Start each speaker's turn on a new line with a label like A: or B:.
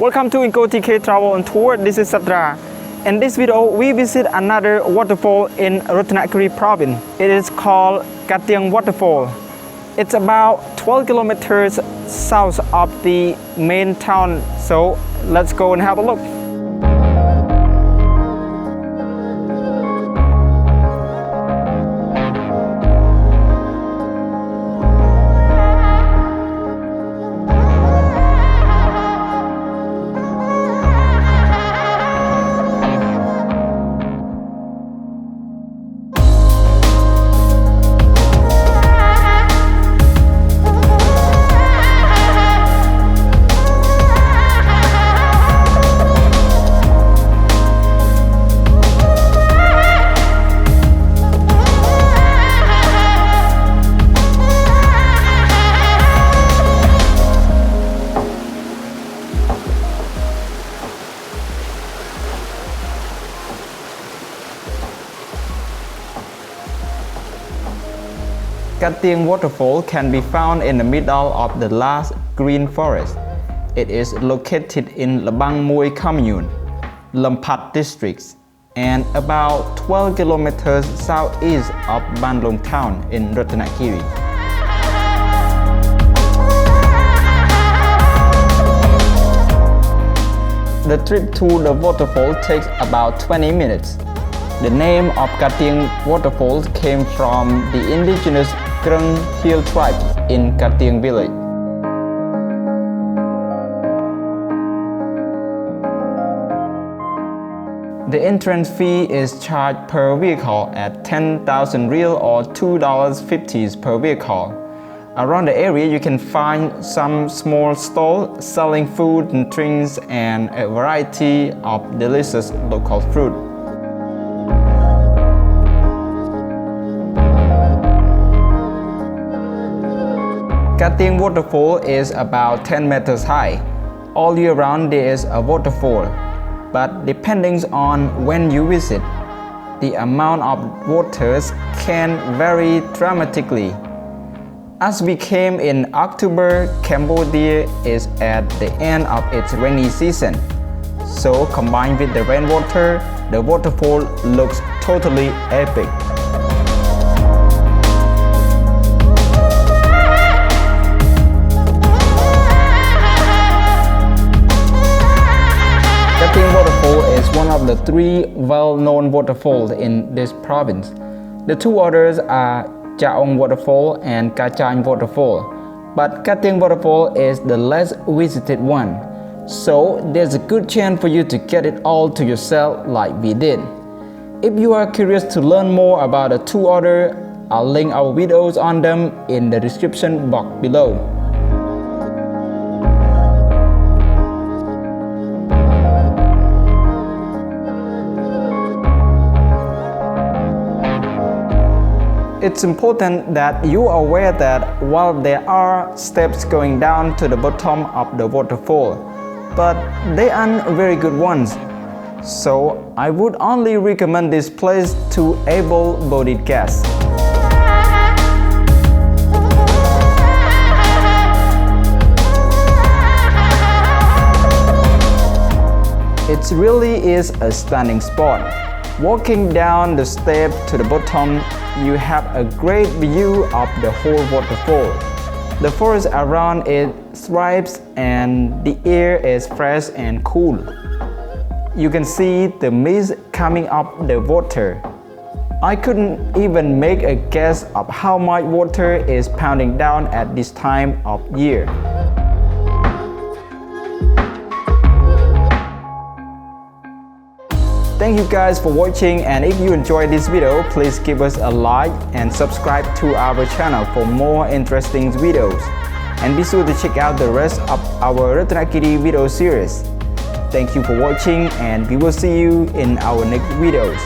A: Welcome to Angkor TK Travel and Tour. This is Satra. In this video, we visit another waterfall in Ratanakiri province. It is called Katieng Waterfall. It's about 12 kilometers south of the main town. So let's go and have a look. Katieng Waterfall can be found in the middle of the lush green forest. It is located in Lbang Muoy Commune, Lum Phat districts, and about 12 kilometers southeast of Banlung town in Ratanakiri. The trip to the waterfall takes about 20 minutes. The name of Katieng Waterfall came from the indigenous Kreung hill tribe in Katieng Village. The entrance fee is charged per vehicle at 10,000 riel or $2.50 per vehicle. Around the area you can find some small stalls selling food and drinks and a variety of delicious local fruit. Katieng Waterfall is about 10 meters high. All year round there is a waterfall, but depending on when you visit, the amount of waters can vary dramatically. As we came in October, Cambodia is at the end of its rainy season. So combined with the rainwater, the waterfall looks totally epic. Katieng Waterfall is one of the three well-known waterfalls in this province. The two others are Katieng Waterfall and Katieng Waterfall, but Katieng Waterfall is the less visited one. So there's a good chance for you to get it all to yourself like we did. If you are curious to learn more about the two others, I'll link our videos on them in the description box below. It's important that you are aware that while there are steps going down to the bottom of the waterfall, but they aren't very good ones. So I would only recommend this place to able-bodied guests. It really is a stunning spot. Walking down the step to the bottom, you have a great view of the whole waterfall. The forest around it thrives and the air is fresh and cool. You can see the mist coming up the water. I couldn't even make a guess of how much water is pounding down at this time of year. Thank you guys for watching, and if you enjoyed this video, please give us a like and subscribe to our channel for more interesting videos. And be sure to check out the rest of our Ratanakiri video series. Thank you for watching, and we will see you in our next videos.